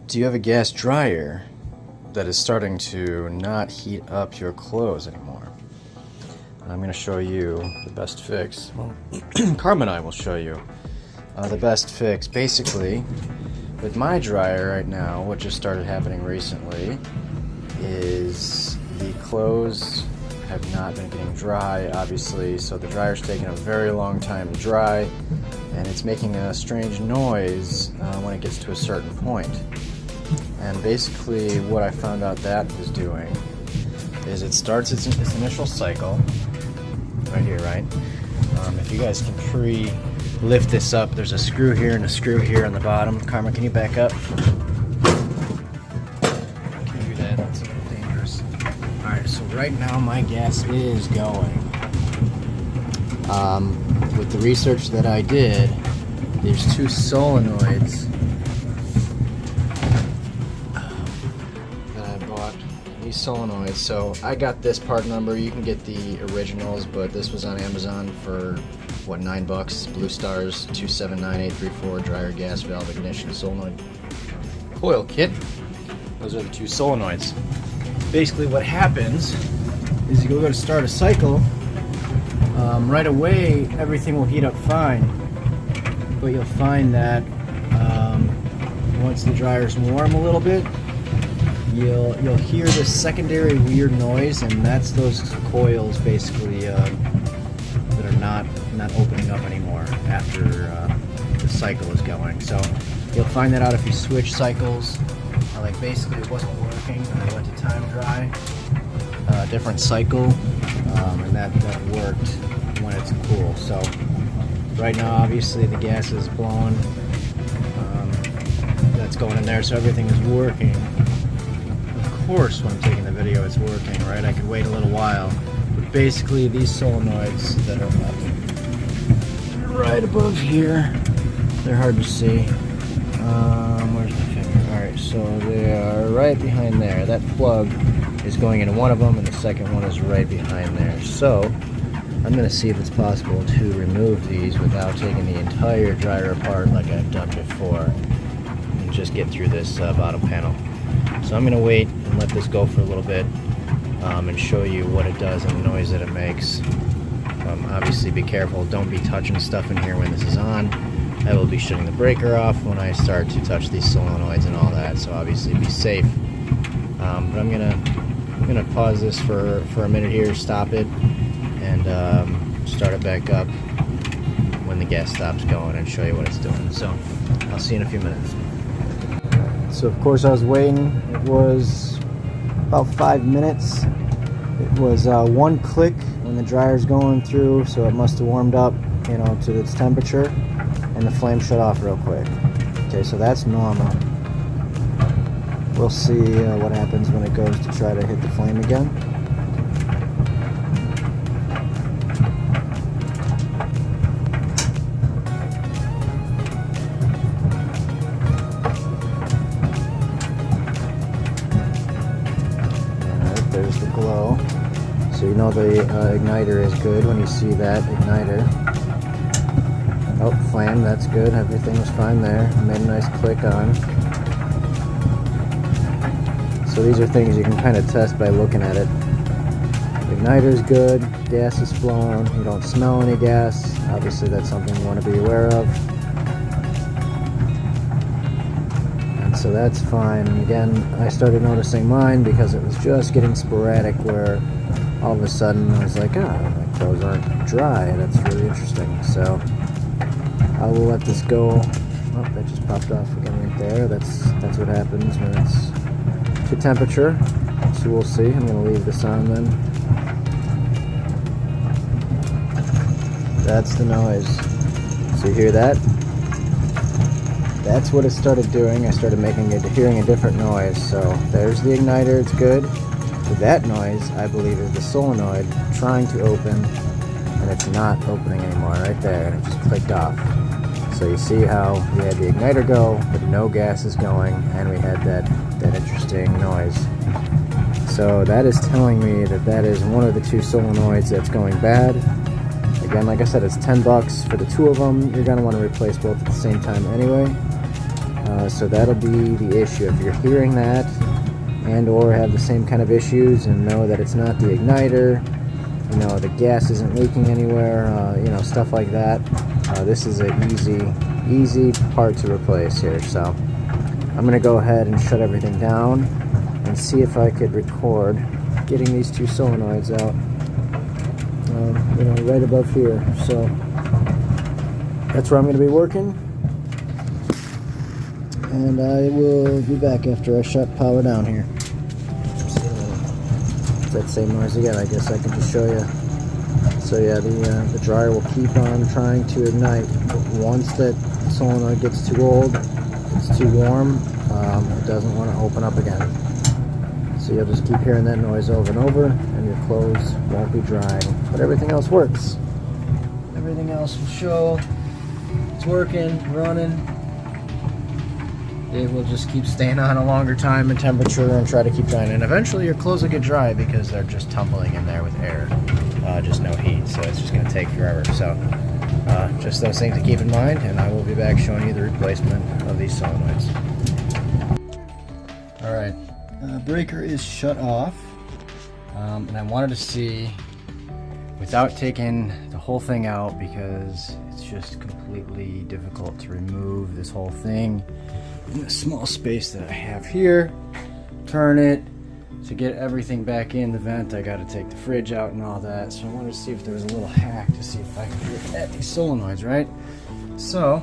Do you have a gas dryer that is starting to not heat up your clothes anymore? I'm going to show you the best fix. Well, Carmen and I will show you the best fix. Basically, with my dryer right now, what just started happening recently is the clothes have not been getting dry, obviously, so the dryer's taking a very long time to dry, and it's making a strange noise when it gets to a certain point. And basically what I found out that was doing is it starts its initial cycle right here, right? If you guys can lift this up, there's a screw here and a screw here on the bottom. Carmen, can you back up? Can you do that? That's a little dangerous. Alright, so right now my gas is going. With the research that I did, there's two solenoids that I bought. These solenoids. So I got this part number. You can get the originals, but this was on Amazon for what, $9? Blue Stars 279834 dryer gas valve ignition solenoid coil kit. Those are the two solenoids. Basically, what happens is you go to start a cycle. Right away, everything will heat up fine, but you'll find that once the dryer's warm a little bit, you'll hear this secondary weird noise, and that's those coils basically that are not opening up anymore after the cycle is going. So you'll find that out if you switch cycles. Like basically it wasn't working, I went to time dry, different cycle, and that worked when it's cool. So right now obviously the gas is blowing, that's going in there, so everything is working. Of course when I'm taking the video it's working, right? I could wait a little while, but basically these solenoids that are up right above here, they're hard to see. Where's my finger? Alright, so they are right behind there. That plug is going into one of them, and the second one is right behind there. So I'm going to see if it's possible to remove these without taking the entire dryer apart like I've done before, and just get through this bottom panel. So I'm going to wait and let this go for a little bit and show you what it does and the noise that it makes. Obviously be careful, don't be touching stuff in here when this is on. I will be shutting the breaker off when I start to touch these solenoids and all that, so obviously be safe. But I'm gonna pause this for a minute here, stop it, and start it back up when the gas stops going and show you what it's doing. So I'll see you in a few minutes. So of course I was waiting. It was about 5 minutes. It was one click when the dryer's going through, so it must have warmed up, you know, to its temperature, and the flame shut off real quick. Okay, so that's normal. We'll see what happens when it goes to try to hit the flame again. Alright, there's the glow. So you know the igniter is good when you see that igniter. Oh, flame, that's good. Everything was fine there. Made a nice click on. So these are things you can kind of test by looking at it. Igniter's good. Gas is flowing. You don't smell any gas. Obviously that's something you want to be aware of. And so that's fine. And again, I started noticing mine because it was just getting sporadic where all of a sudden I was like, my clothes aren't dry. That's really interesting. So I will let this go. Oh, that just popped off again right there. That's what happens when it's to temperature. So we'll see. I'm going to leave this on then. That's the noise. So you hear that? That's what it started doing. I started hearing a different noise. So there's the igniter. It's good. So that noise, I believe, is the solenoid trying to open, and it's not opening anymore. Right there, and it just clicked off. So you see how we had the igniter go, but no gas is going, and we had that interesting noise. So that is telling me that is one of the two solenoids that's going bad. Again, like I said, it's $10 for the two of them. You're going to want to replace both at the same time anyway. So that'll be the issue. If you're hearing that and or have the same kind of issues and know that it's not the igniter, you know, the gas isn't leaking anywhere, you know, stuff like that, this is an easy part to replace here. So I'm gonna go ahead and shut everything down and see if I could record getting these two solenoids out, you know, right above here. So that's where I'm going to be working, and I will be back after I shut power down here. It's that same noise again. I guess I can just show you. So yeah, the dryer will keep on trying to ignite, but once that solenoid gets too old, it's too warm, it doesn't want to open up again. So you'll just keep hearing that noise over and over, and your clothes won't be drying. But everything else works. Everything else will show it's working, running. It will just keep staying on a longer time and temperature and try to keep drying. And eventually your clothes will get dry because they're just tumbling in there with air, just no heat. So it's just going to take forever. So just those things to keep in mind, and I will be back showing you the replacement of these solenoids. All right. Breaker is shut off, and I wanted to see without taking the whole thing out, because it's just completely difficult to remove this whole thing in the small space that I have here. Turn it to get everything back in the vent. I got to take the fridge out and all that, so I wanted to see if there was a little hack to see if I could get at these solenoids, right? So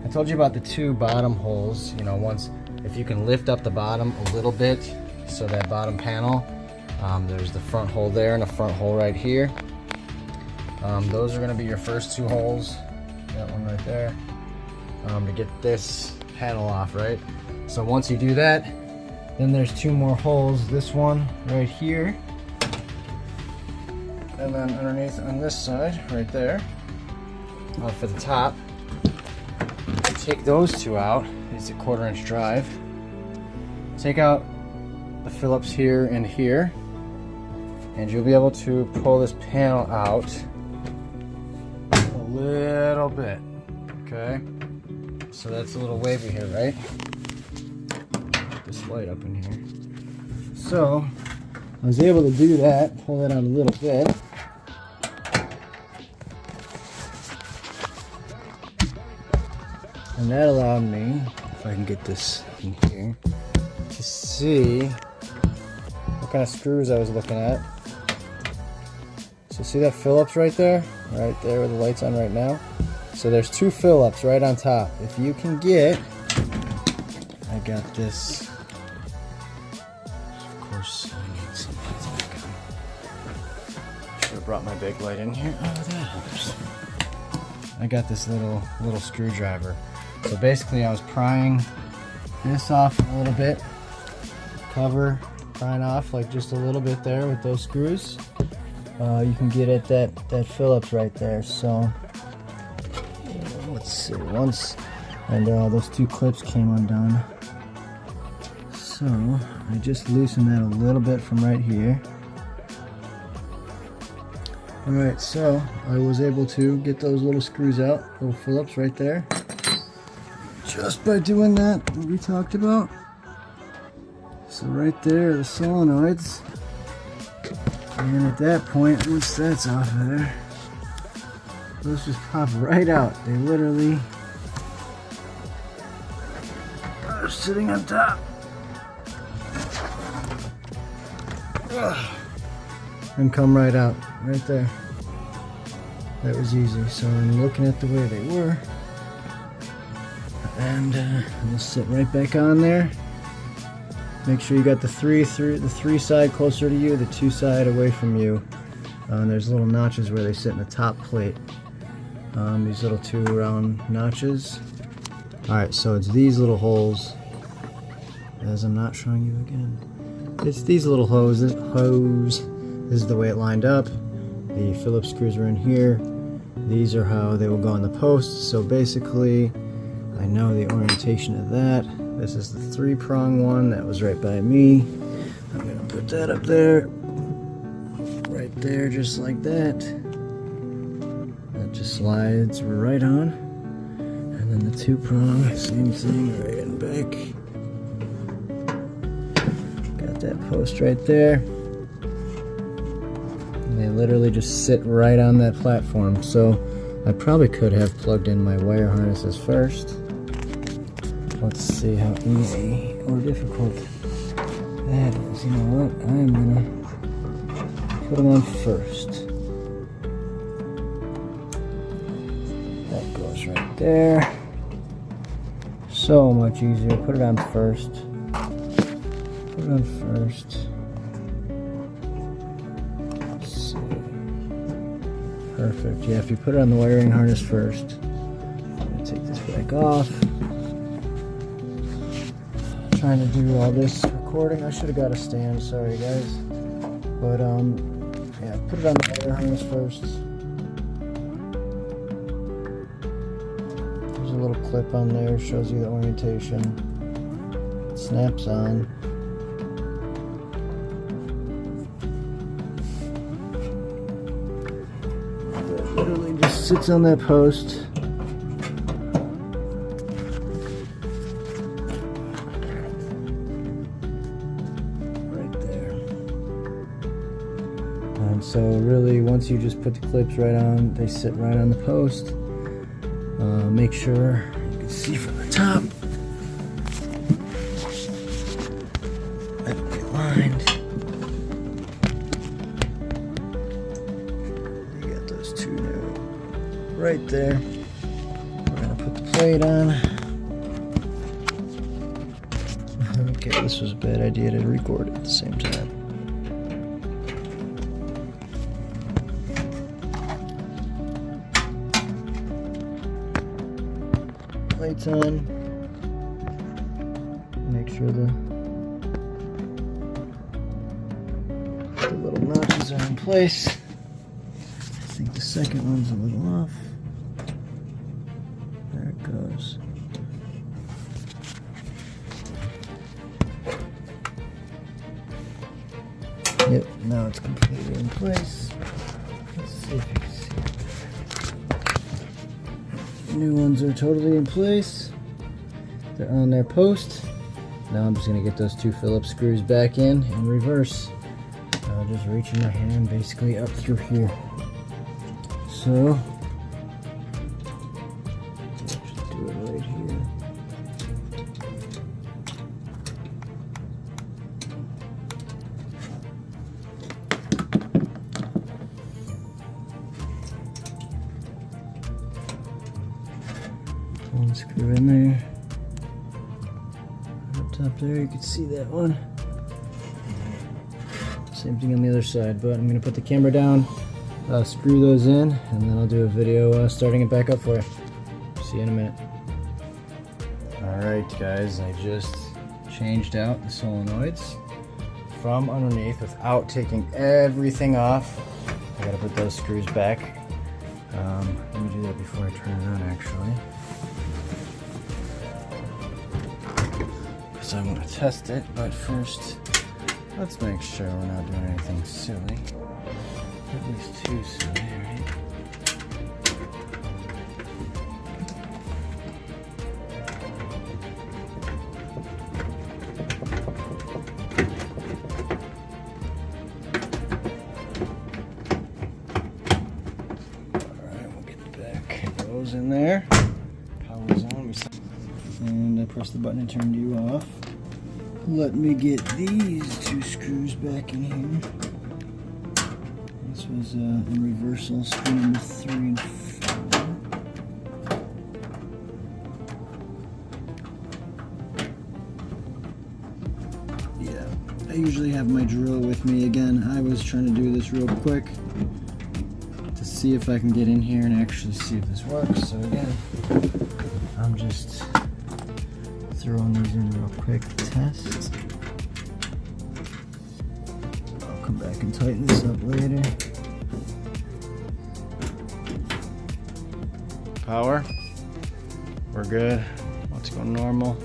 I told you about the two bottom holes. You know, once if you can lift up the bottom a little bit, so that bottom panel, there's the front hole there and a front hole right here. Those are going to be your first two holes, that one right there, to get this panel off, right? So once you do that, then there's two more holes, this one right here, and then underneath on this side right there, for the top. Take those two out. It's a 1/4 inch drive. Take out the Phillips here and here, and you'll be able to pull this panel out a little bit. Okay, so that's a little wavy here, right? Put this light up in here. So I was able to do that, pull that out a little bit. And that allowed me, if I can get this in here, to see what kind of screws I was looking at. So see that Phillips right there where the light's on right now? So there's two Phillips right on top. If you can get, I got this, of course I need some lights back on. Should have brought my big light in here. Oh, that helps. I got this little screwdriver. So basically I was prying this off a little bit, prying off like just a little bit there with those screws. You can get at that Phillips right there. So let's see, and those two clips came undone. So I just loosened that a little bit from right here. Alright, so I was able to get those little screws out, little Phillips right there. Just by doing that, what we talked about. So right there, the solenoids. And at that point, once that's off of there, those just pop right out. They literally are sitting on top. And come right out, right there. That was easy. So I'm looking at the way they were. And we'll sit right back on there. Make sure you got the three side closer to you, the 2 side away from you. And there's little notches where they sit in the top plate. These little 2 round notches. Alright, so it's these little holes, as I'm not showing you again. It's these little hoses. This is the way it lined up. The Phillips screws are in here. These are how they will go on the posts. So basically, I know the orientation of that. This is the 3-prong one that was right by me. I'm gonna put that up there, right there, just like that. That just slides right on. And And then the 2-prong, same thing, right in back. Got that post right there. And they literally just sit right on that platform. So I probably could have plugged in my wire harnesses first. Let's see how easy or difficult that is. You know what? I'm gonna put them on first. That goes right there. So much easier. Put it on first. Put it on first. Let's see. Perfect. Yeah, if you put it on the wiring harness first. I'm gonna take this back off. Trying to do all this recording. I should have got a stand, sorry guys. But yeah, put it on the wire harness first. There's a little clip on there, shows you the orientation. It snaps on. It literally just sits on that post. And so really, once you just put the clips right on, they sit right on the post. Make sure you can see from the top. I don't get lined. You got those two now right there. We're gonna put the plate on. Okay, this was a bad idea to record at the same time. Lights on. Make sure the little notches are in place. I think the second one's a little off. There it goes. Yep, now it's completely in place. Let's see if you can see it. New ones are totally in place. They're on their post. Now I'm just going to get those two Phillips screws back in reverse. Just reaching my hand basically up through here. So, just do it right here. One screw in there. Up top there, you can see that one. Same thing on the other side, but I'm going to put the camera down, screw those in, and then I'll do a video starting it back up for you. See you in a minute. Alright guys, I just changed out the solenoids from underneath without taking everything off. I gotta put those screws back. Let me do that before I turn it on actually. Because I want to test it, but first let's make sure we're not doing anything silly. At least too silly, right? Alright, we'll get back those in there. Power's on. And I press the button and turned you off. Let me get these two screws back in here. This was in reversal, screw number 3 and 4. Yeah, I usually have my drill with me. Again, I was trying to do this real quick to see if I can get in here and actually see if this works. So again, I'm just throwing these in real quick to test. I'll come back and tighten this up later. Power. We're good. Let's go normal.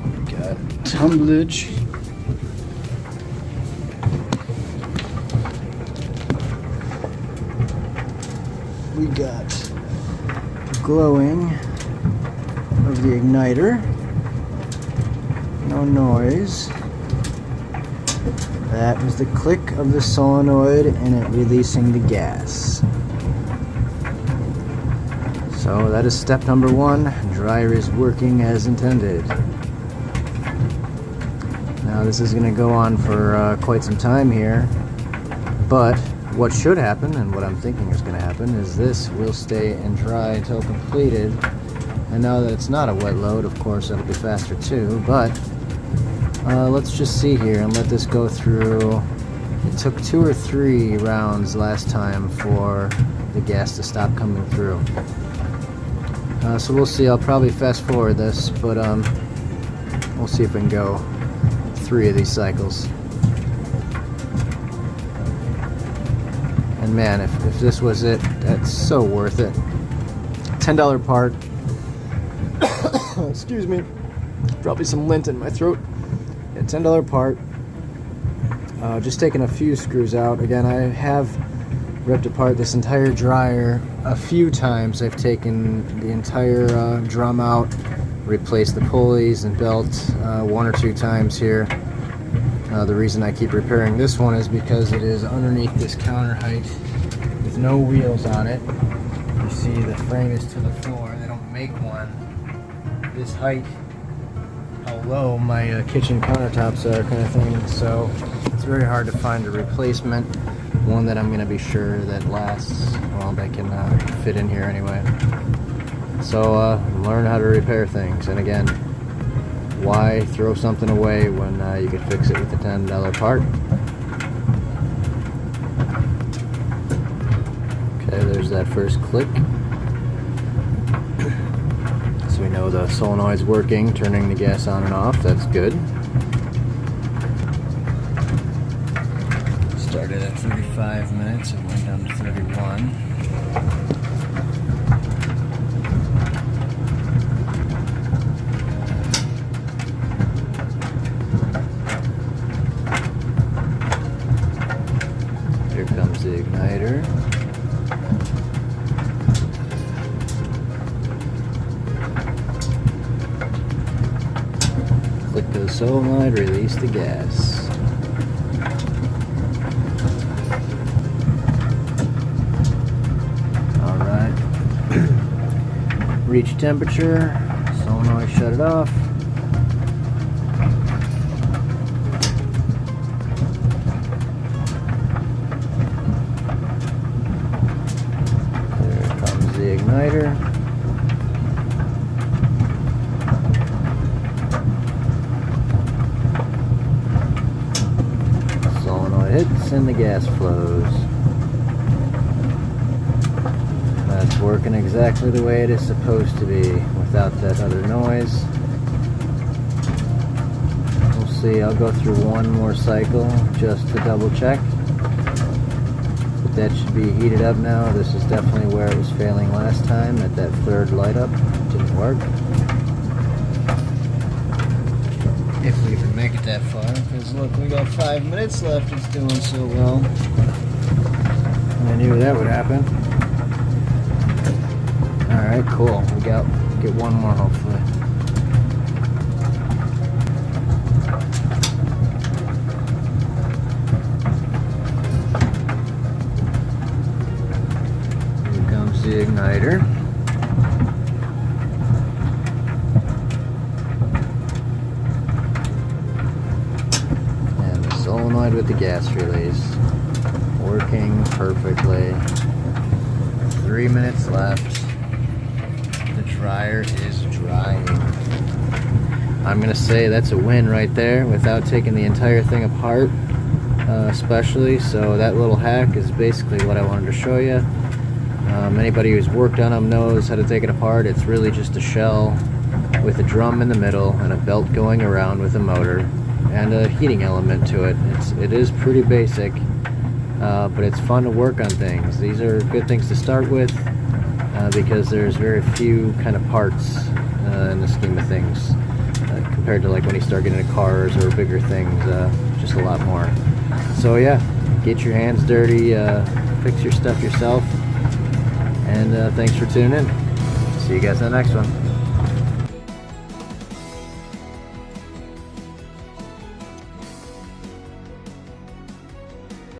We got tumblage. We got glowing of the igniter. No noise. That was the click of the solenoid and it releasing the gas. So that is step number 1. Dryer is working as intended. Now this is going to go on for quite some time here, but what should happen, and what I'm thinking is going to happen, is this will stay and dry until completed. And now that it's not a wet load, of course it'll be faster too, but let's just see here and let this go through. It took 2 or 3 rounds last time for the gas to stop coming through. So we'll see. I'll probably fast forward this, but we'll see if we can go 3 of these cycles. And man, if this was it, that's so worth it. $10 part. Excuse me. Probably some lint in my throat. Yeah, $10 part. Just taking a few screws out. Again, I have ripped apart this entire dryer a few times. I've taken the entire drum out, replaced the pulleys and belt 1 or 2 times here. The reason I keep repairing this one is because it is underneath this counter height with no wheels on it. You see the frame is to the floor. They don't make one this height, how low my kitchen countertops are, kind of thing. So it's very hard to find a replacement, one that I'm going to be sure that lasts, well, that can fit in here anyway. So learn how to repair things. And again, why throw something away when you can fix it with a $10 part? Okay, there's that first click. So we know the solenoid's working, turning the gas on and off. That's good. Started at 35 minutes, it went down to 31. Here comes the igniter. Click the solenoid, release the gas. Alright. Reach temperature, solenoid, shut it off. The igniter. Solenoid hits and the gas flows. That's working exactly the way it is supposed to be without that other noise. We'll see. I'll go through one more cycle just to double check. That should be heated up now. This is definitely where it was failing last time at that third light up. Didn't work. If we even make it that far, because look, we got 5 minutes left. It's doing so well. I knew that would happen. Alright, cool. We get one more hopefully. The igniter. And the solenoid with the gas release. Working perfectly. 3 minutes left. The dryer is drying. I'm gonna say that's a win right there without taking the entire thing apart, especially. So that little hack is basically what I wanted to show you. Anybody who's worked on them knows how to take it apart. It's really just a shell with a drum in the middle and a belt going around with a motor and a heating element to it. It is pretty basic, but it's fun to work on things. These are good things to start with because there's very few kind of parts in the scheme of things compared to like when you start getting into cars or bigger things, just a lot more. So yeah, get your hands dirty, fix your stuff yourself. And thanks for tuning in. See you guys in the next one.